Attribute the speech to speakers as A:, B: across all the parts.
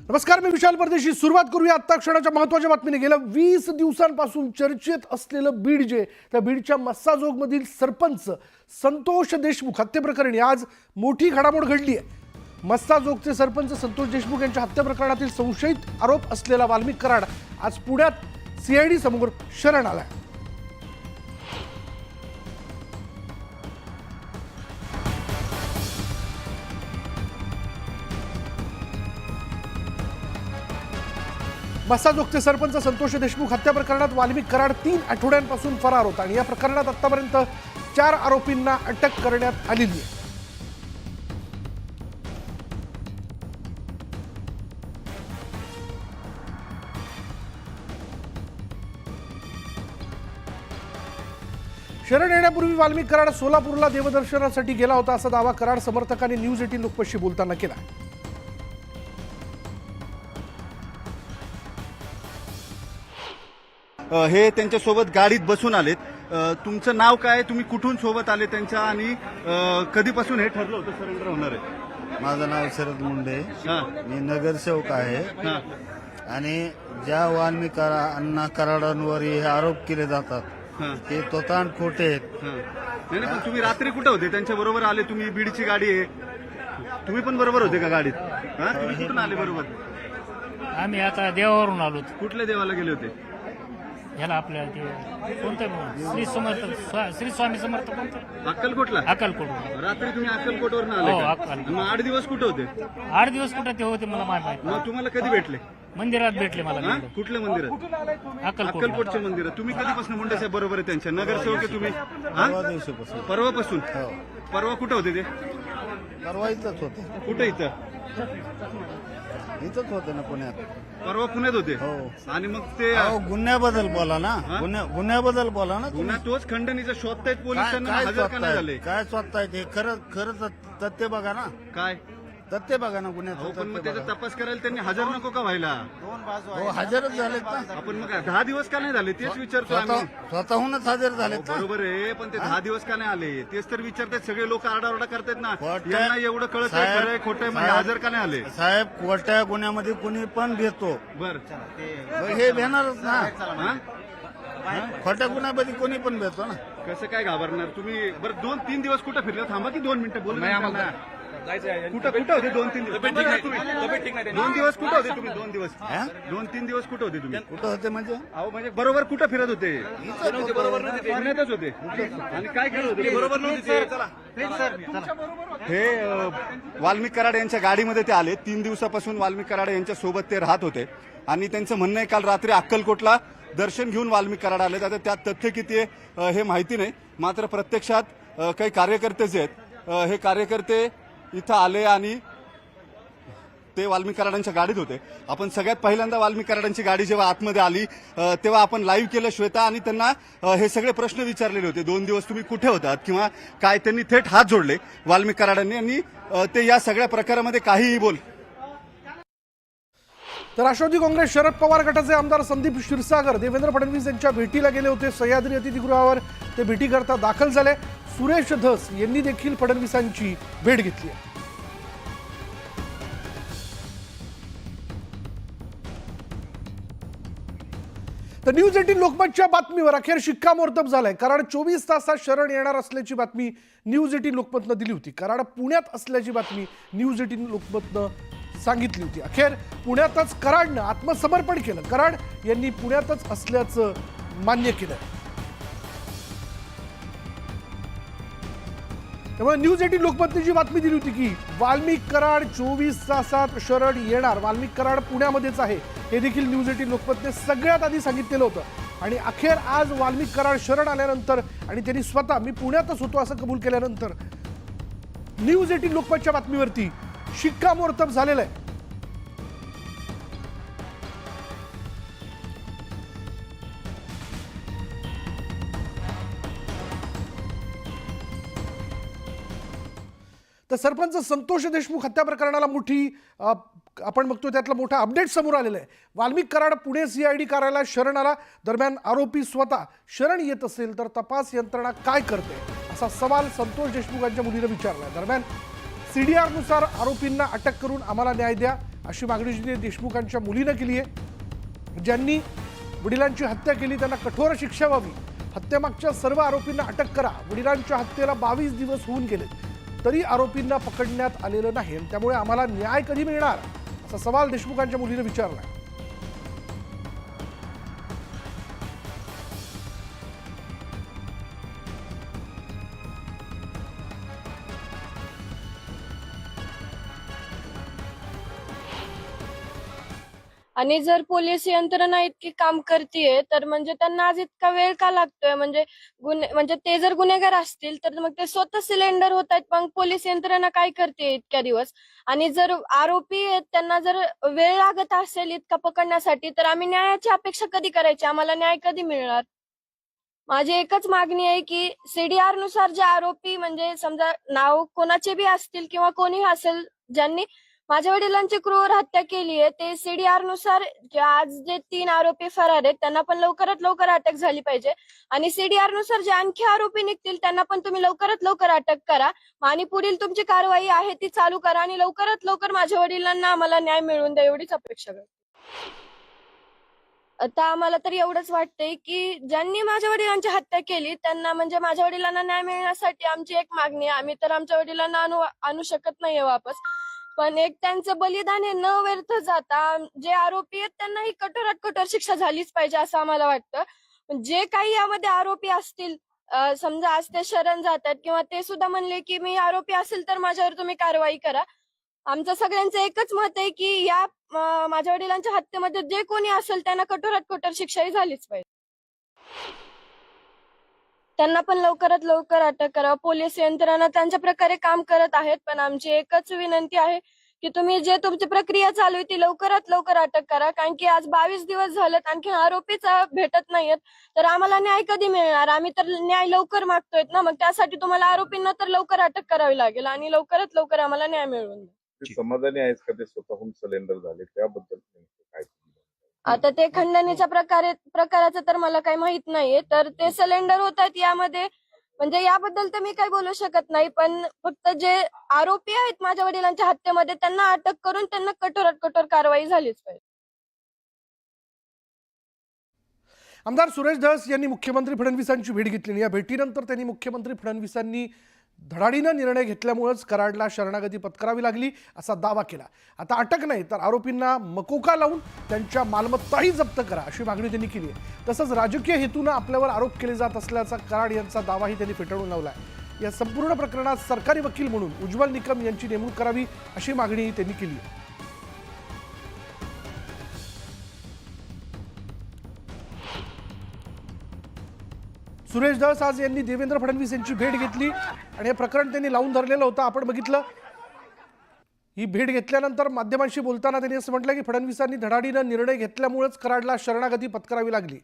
A: नमस्कार, मी विशाल परदेशी. सुरुवात करूया आत्ता क्षणाच्या महत्त्वाच्या बातमीने. गेल्या 20 दिवसांपासून चर्चेत असलेलं बीड, त्या बीडच्या मस्साजोगमधील सरपंच संतोष देशमुख हत्येप्रकरणी आज मोठी घडामोड घडली आहे. मस्साजोगचे सरपंच संतोष देशमुख यांच्या हत्या प्रकरणातील संशयित आरोप असलेला वाल्मिक कराड आज पुण्यात CID समोर शरण आलाय. मस्साजोगचे सरपंच संतोष देशमुख हत्या प्रकरणात वाल्मिक कराड 3 आठवड्यांपासून फरार होता आणि या प्रकरणात आतापर्यंत 4 आरोपींना अटक करण्यात आलेली आहे. शरण येण्यापूर्वी वाल्मिक कराड सोलापूरला देवदर्शनासाठी गेला होता असा दावा कराड समर्थकांनी न्यूज 18 लोकमतशी बोलताना केला.
B: हे त्यांच्यासोबत गाडीत बसून आलेत. तुमचं नाव काय, तुम्ही कुठून सोबत आले त्यांच्या, आणि कधीपासून हे ठरलं होतं सरेंडर होणार आहे?
C: माझं नाव शरद मुंडे,
B: हां,
C: मी नगरसेवक आहे.
B: हां,
C: आणि ज्या वाल्मिक अण्णा कराडांवर हे आरोप केले जातात
B: हां,
C: ते तोतांड खोटे आहेत.
B: हां. नाही नाही, पण तुम्ही रात्री कुठे होते? त्यांच्या बरोबर आले तुम्ही? बीडची गाडी आहे, तुम्ही पण बरोबर होते का गाडीत? हां, तुम्ही कुठून आले बरोबर?
D: आम्ही आता देवावरून आलो.
B: कुठल्या देवाला गेले होते?
D: ह्याला आपल्या ते कोणतं श्री स्वामी समर्थ कोणतं,
B: अक्कलकोटला.
D: अक्कलकोट.
B: रात्री तुम्ही अक्कलकोटवर
D: हो,
B: आले का?
D: अक्कलकोट.
B: मग 8 दिवस कुठे होते?
D: 8 दिवस कुठं ते होते मला माहित
B: मग तुम्हाला कधी भेटले?
D: मंदिरात भेटले मला.
B: हां, कुठल्या मंदिरात?
D: अक्कलकोट.
B: अक्कलकोटच्या मंदिरात. तुम्ही कधीपासून मुंडे साहेब बरोबर आहे त्यांच्या? नगरसेवक आहे तुम्ही? हां?
C: परवा दिवशीपासून.
B: परवापासून.
C: हो.
B: परवा कुठे होते ते?
C: परवा इथंच होते.
B: कुठे?
C: इथंच होते ना पुण्यात.
B: परवा पुण्यात होते.
C: हो.
B: आणि मग ते
C: अहो, गुन्ह्याबद्दल बोला ना.
B: हा?
C: गुन्ह्याबद्दल बोला ना.
B: पुन्हा तोच खंडणीचा शोधतायत पोलिसांना,
C: काय
B: हजर का नाही झाले?
C: काय स्वतः ते खरं खरं तथ्य बघा ना.
B: काय?
C: तथ्य बघा ना
B: हो,
C: गुन्ह्याचं
B: पण मग
C: तथ्य
B: त्याचा
C: बघा.
B: तपास करायला त्यांनी हजर नको का व्हायला?
C: हो, हजरच झालेत ना.
B: आपण मग 10 दिवस का नाही झाले तेच विचारतो आम्ही.
C: स्वतःहूनच हजर
B: हो,
C: झालेत ना.
B: बरोबर आहे, पण ते 10 दिवस का नाही आले तेच तर विचारतात. सगळे लोक आरडाओरडा करतात ना,
C: खोट्या-
B: यांना एवढं कळत
C: साहेब-
B: खरंय खोटंय म्हणजे
C: साहेब-
B: हजर का नाही आले?
C: साहेब, कोर्टा गुन्ह्यामध्ये कुणी पण घेतो,
B: बर.
C: हे भेणारच ना.
B: हां?
C: खोट्या गुन्ह्यामध्ये कोणी पण भेटतो ना.
B: कसं काय घाबरणार तुम्ही? बरं, 2-3 दिवस कुठं फिरले? थांबा की 2 मिनिटं बोल. कुठं कुठं होते 2-3 दिवस? 2 दिवस कुठं होते तुम्ही? 2 दिवस,
C: हा?
B: 2-3 दिवस कुठं होते तुम्ही?
C: कुठं होते म्हणजे?
B: अहो, म्हणजे बरोबर कुठं फिरत होते? पुण्यातच होते. आणि काय करत होते? बरोबर नव्हते. हे वाल्मिक कराड यांच्या गाडीमध्ये ते आले. 3 दिवसापासून वाल्मिक कराड यांच्या सोबत ते राहत होते आणि त्यांचं म्हणणं आहे काल रात्री अक्कलकोटला दर्शन घेऊन वाल्मिक कराड आले. आता त्यात तथ्य किती आहे हे माहिती नाही, मात्र प्रत्यक्षात काही कार्यकर्ते जे आहेत हे कार्यकर्ते इथं आले आणि ते वाल्मिक कराडांच्या गाडीत होते. आपण सगळ्यात पहिल्यांदा वाल्मिक कराडांची गाडी जेव्हा आतमध्ये आली तेव्हा आपण लाईव्ह केलं श्वेता, आणि त्यांना हे सगळे प्रश्न विचारलेले होते. 2 दिवस तुम्ही कुठे होतात किंवा काय? त्यांनी थेट हात जोडले वाल्मिक कराडांनी, आणि ते या सगळ्या प्रकारामध्ये काहीही बोल.
A: तर राष्ट्रवादी काँग्रेस शरद पवार गटाचे आमदार संदीप क्षीरसागर देवेंद्र फडणवीस यांच्या भेटीला गेले होते. सह्याद्री अतिथीगृहावर ते भेटीकरता दाखल झाले. सुरेश धस यांनी देखील फडणवीसांची भेट घेतली. तर न्यूज 18 लोकमतच्या बातमीवर अखेर शिक्कामोर्तब झालंय. कराड 24 तासात शरण येणार असल्याची बातमी न्यूज 18 लोकमतनं दिली होती. कराड पुण्यात असल्याची बातमी न्यूज 18 लोकमतनं सांगितली होती. अखेर पुण्यातच कराडनं आत्मसमर्पण केलं. कराड यांनी पुण्यातच असल्याचं मान्य केलं. त्यामुळे न्यूज 18 लोकमतने जी बातमी दिली होती की वाल्मिक कराड 24 तासात शरण येणार, वाल्मिक कराड पुण्यामध्येच आहे, हे देखील न्यूज 18 लोकमतने सगळ्यात आधी सांगितलेलं होतं. आणि अखेर आज वाल्मिक कराड शरण आल्यानंतर आणि त्यांनी स्वतः मी पुण्यातच होतो असं कबूल केल्यानंतर न्यूज 18 लोकमतच्या बातमीवरती शिक्कामोर्तब झालेलं आहे. तर सरपंच संतोष देशमुख हत्या प्रकरणाला मोठी आपण बघतोय त्यातला मोठा अपडेट समोर आलेला आहे. वाल्मिक कराड पुणे CID कार्यालयात शरण आला. दरम्यान आरोपी स्वतः शरण येत असेल तर तपास यंत्रणा काय करते असा सवाल संतोष देशमुख यांच्या मुलीने विचारला. दरम्यान CDR नुसार आरोपींना अटक करून आम्हाला न्याय द्या, अशी मागणी जी देशमुखांच्या मुलीनं केली आहे. ज्यांनी वडिलांची हत्या केली त्यांना कठोर शिक्षा व्हावी. हत्येमागच्या सर्व आरोपींना अटक करा. वडिलांच्या हत्येला 22 दिवस होऊन गेले तरी आरोपींना पकडण्यात आलेलं नाही, त्यामुळे आम्हाला न्याय कधी मिळणार असा सवाल देशमुखांच्या मुलीनं विचारला.
E: आणि जर पोलीस यंत्रणा इतकी काम करतीये तर म्हणजे त्यांना आज इतका वेळ का लागतोय? म्हणजे ते जर गुन्हेगार असतील तर मग ते स्वतः सिलेंडर होत आहेत, मग पोलीस यंत्रणा काय करते इतक्या दिवस? आणि जर आरोपी आहेत त्यांना जर वेळ लागत असेल इतका पकडण्यासाठी तर आम्ही न्यायाची अपेक्षा कधी करायची? आम्हाला न्याय कधी मिळणार? माझी एकच मागणी आहे की सीडीआर नुसार जे आरोपी म्हणजे समजा नाव कोणाचे बी असतील किंवा कोणीही असेल ज्यांनी माझ्या वडिलांची क्रूर हत्या केली आहे, ते सीडीआर नुसार आज जे 3 आरोपी फरार आहेत त्यांना पण लवकरात लवकर अटक झाली पाहिजे. आणि सीडीआर नुसार जे आणखी आरोपी निघतील त्यांना पण तुम्ही लवकरात लवकर अटक करा आणि पुढील तुमची कारवाई आहे ती चालू करा आणि लवकरात लवकर माझ्या वडिलांना आम्हाला न्याय मिळवून द्या एवढीच अपेक्षा करतो. आता आम्हाला तर एवढंच वाटतंय की ज्यांनी माझ्या वडिलांची हत्या केली त्यांना म्हणजे माझ्या वडिलांना न्याय मिळण्यासाठी आमची एक मागणी आहे. आम्ही तर आमच्या वडिलांना आणू शकत नाहीये वापस, पण एक त्यांचं बलिदान हे न व्यर्थ जाता जे आरोपी आहेत त्यांनाही कठोरात कठोर शिक्षा झालीच पाहिजे असं आम्हाला वाटतं. जे काही यामध्ये आरोपी असतील, समजा आज ते शरण जातात किंवा ते सुद्धा म्हणले की मी आरोपी असेल तर माझ्यावर तुम्ही कारवाई करा. आमचं सगळ्यांचं एकच मत आहे की या माझ्या वडिलांच्या हत्येमध्ये जे कोणी असेल त्यांना कठोरात कठोर शिक्षाही झालीच पाहिजे. त्यांना पण लवकरात लवकर अटक करा. पोलीस यंत्रणा त्यांच्या प्रकारे काम करत आहेत, पण आमची एकच विनंती आहे की तुम्ही जे तुमची प्रक्रिया चालू आहे ती लवकरात लवकर अटक करा. कारण की आज 22 दिवस झालेत आणखी आरोपीच भेटत नाहीयेत, तर आम्हाला न्याय कधी मिळणार? आम्ही तर न्याय लवकर मागतोय ना, मग त्यासाठी तुम्हाला आरोपींना तर लवकर अटक करावी लागेल आणि लवकरात लवकर आम्हाला न्याय मिळवून द्या.
F: समाधानी आहेस का ते स्वतःहून सिलेंडर झाले त्याबद्दल काय?
E: आता ते खंडणीच्या प्रकाराचं तर मला काही माहित नाहीये, तर ते सिलेंडर होत आहेत यामध्ये म्हणजे याबद्दल तर मी काही बोलू शकत नाही, पण फक्त जे आरोपी आहेत माझ्या वडिलांच्या हत्येमध्ये त्यांना अटक करून त्यांना कठोरात कठोर कारवाई झालीच पाहिजे.
A: आमदार सुरेश धस यांनी मुख्यमंत्री फडणवीसांची भेट घेतली. या भेटीनंतर त्यांनी मुख्यमंत्री फडणवीसांनी धडाडीनं निर्णय घेतल्यामुळेच कराडला शरणागती पत्करावी लागली असा दावा केला. आता अटक नाही तर आरोपींना मकोका लावून त्यांच्या मालमत्ताही जप्त करा अशी मागणी त्यांनी केली आहे. तसंच राजकीय हेतूनं आपल्यावर आरोप केले जात असल्याचा कराड यांचा दावाही त्यांनी फेटाळून लावला आहे. या संपूर्ण प्रकरणात सरकारी वकील म्हणून उज्ज्वल निकम यांची नेमणूक करावी अशी मागणी त्यांनी केली आहे. सुरेश धस आज यांनी देवेंद्र फडणवीस यांची भेट घेतली आणि हे प्रकरण त्यांनी लावून धरलेलं होतं. आपण बघितलं ही भेट घेतल्यानंतर माध्यमांशी बोलताना त्यांनी असं म्हटलं की फडणवीसांनी धडाडीनं निर्णय घेतल्यामुळेच कराडला शरणागती पत्करावी लागली.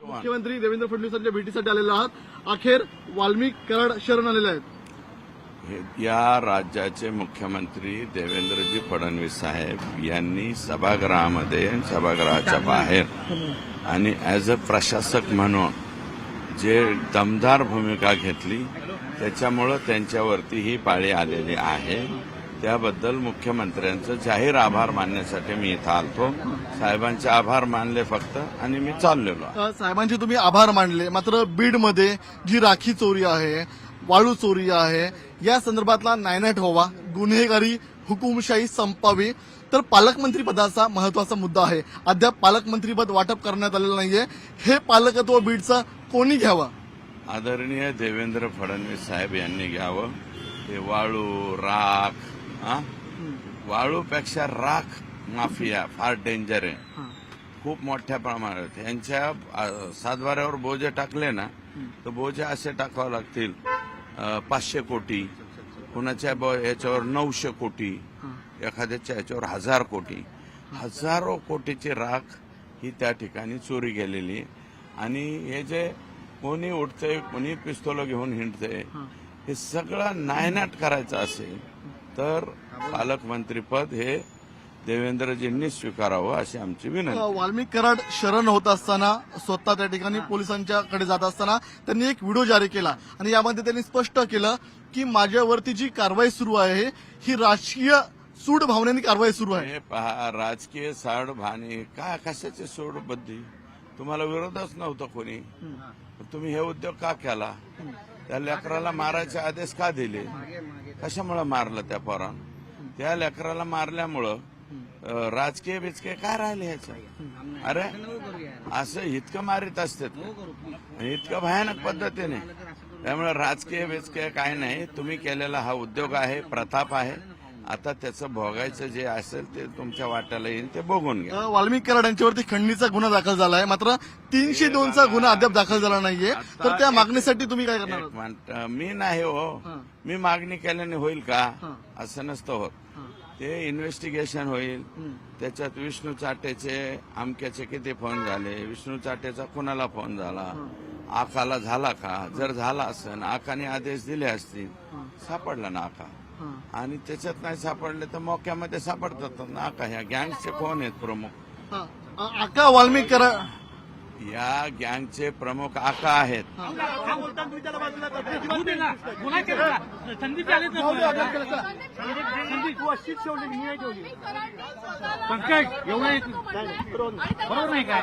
G: मुख्यमंत्री देवेंद्र फडणवीसांच्या भेटीसाठी आलेले आहात, अखेर वाल्मिक कराड शरण आलेले आहेत.
H: या राज्याचे मुख्यमंत्री देवेंद्रजी फडणवीस साहेब यांनी सभागृहामध्ये सभागृहाच्या बाहेर आणि ॲज अ प्रशासक म्हणून जे दमदार भूमिका घेतली त्याच्यामुळं त्यांच्यावरती ही पाळी आलेली आहे. त्याबद्दल मुख्यमंत्र्यांचं जाहीर आभार मानण्यासाठी मी इथं आलतो. साहेबांचे आभार मानले फक्त आणि मी चाललेलो.
G: साहेबांचे तुम्ही आभार मानले, मात्र बीडमध्ये जी राखी चोरी आहे, वाळू चोरी आहे, या संदर्भातला नायनाट व्हावा, गुन्हेगारी हुकुमशाही संपावी, तर पालकमंत्री पदाचा महत्वाचा मुद्दा आहे. अद्याप पालकमंत्रीपद वाटप करण्यात आलेलं नाहीये. हे पालकत्व बीडचं कोणी घ्यावं?
H: आदरणीय देवेंद्र फडणवीस साहेब यांनी घ्यावं. हे वाळू राख, वाळूपेक्षा राख माफिया फार डेंजर आहे, खूप मोठ्या प्रमाणात. यांच्या सातबाऱ्यावर बोजे टाकले ना तर बोजे असे टाकावे लागतील 500 कोटी, कुणाच्या याच्यावर 900 कोटी, एखाद्याच्या याच्यावर 1000 कोटी, हजारो कोटीची राख ही त्या ठिकाणी चोरी गेलेली आहे. आणि हे जे कोणी उठतंय कोणी पिस्तोल घेऊन हिंडतंय हे सगळं नायनाट करायचं असेल तर पालकमंत्रीपद हे देवेंद्रजींनी स्वीकारावं अशी आमची विनंती.
G: वाल्मिक कराड शरण होत असताना स्वतः त्या ठिकाणी पोलिसांच्याकडे जात असताना त्यांनी एक व्हिडिओ जारी केला आणि यामध्ये त्यांनी स्पष्ट केलं की माझ्यावरती जी कारवाई सुरू आहे ही राजकीय सूड भावनेने कारवाई सुरू आहे.
H: हे पहा, राजकीय साड भाने काय कशाचे सोडबद्धी, तुम्हाला विरोधच नव्हता कोणी, तुम्ही हे उद्योग का केला? त्या लेकराला मारायचे आदेश का दिले? कशामुळे मारलं त्या पोरान? त्या लेकराला मारल्यामुळं राजकीय बिचके काय राहिले ह्याच्या? अरे असं इतकं मारित असतात, इतकं भयानक पद्धतीने. त्यामुळे राजकीय बिचके काय नाही. तुम्ही केलेला हा उद्योग आहे, प्रताप आहे. आता त्याचं भोगायचं जे असेल ते तुमच्या वाट्याला येईल, ते बघून घ्या.
G: वाल्मिक कराड यांच्यावरती खंडणीचा गुन्हा दाखल झाला आहे, मात्र 302चा गुन्हा अद्याप दाखल झाला नाहीये. तर त्या मागणीसाठी तुम्ही काय करणार?
H: एक मिनिट, मी नाही हो, मी मागणी केल्याने होईल का? असं नसतं होत. ते इन्व्हेस्टिगेशन होईल. त्याच्यात विष्णू चाटेचे अमक्याचे किती फोन झाले, विष्णू चाटेचा कुणाला फोन झाला, आकाला झाला का? जर झाला असेल, आकाने आदेश दिले असतील, सापडला ना आका. आणि त्याच्यात नाही सापडले तर मोक्यामध्ये सापडतात ना आका. ह्या गँगचे कोण आहेत प्रमुख?
G: आका वाल्मिक कराड
H: या गँगचे प्रमुख आका आहेत.
D: बरोबर नाही काय?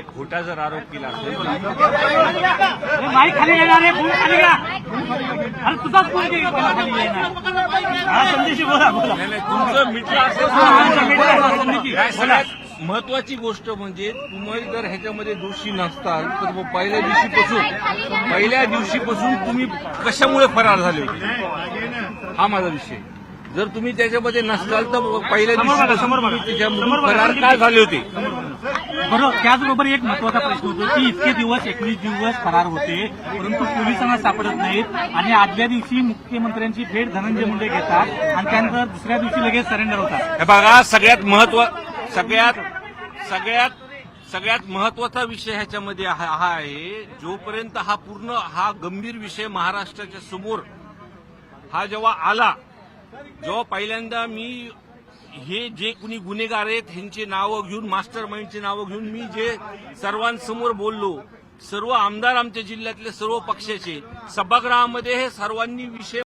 I: खोटा जर आरोप केला असेल
D: माई खाली येणार आहे, फोन खाली घ्या. अरे तुझाच फोन घे, खाली येणार. हा संदेश बोला बोला.
I: तुमचं मिटलं असेल. काय सगळ्यात महत्वाची गोष्ट म्हणजे तुम्ही जर ह्याच्यामध्ये दोषी नसताल तर मग पहिल्या दिवशीपासून तुम्ही कशामुळे फरार झाले होते, हा माझा विषय. जर तुम्ही त्याच्यामध्ये नसताल तर पहिल्या दिवशी फरार काय झाले होते?
D: बरोबर. त्याचबरोबर एक महत्वाचा प्रश्न होतो की इतके दिवस 21 दिवस फरार होते, परंतु पोलिसांना सापडत नाहीत आणि आदल्या दिवशी मुख्यमंत्र्यांची भेट धनंजय मुंडे घेतात आणि त्यानंतर दुसऱ्या दिवशी लगेच सरेंडर होतात.
I: हे बघा, सगळ्यात महत्वाचा विषय ह्याच्यामध्ये हा आहे. जोपर्यंत हा गंभीर विषय महाराष्ट्राच्या समोर जेव्हा आला, जेव्हा पहिल्यांदा मी हे जे कुणी गुन्हेगार आहेत ह्यांची नावं घेऊन, मास्टर माइंडची नावं घेऊन मी जे सर्वांसमोर बोललो, सर्व आमदार आमच्या जिल्ह्यातले सर्व पक्षाचे सभागृहामध्ये हे सर्वांनी विषय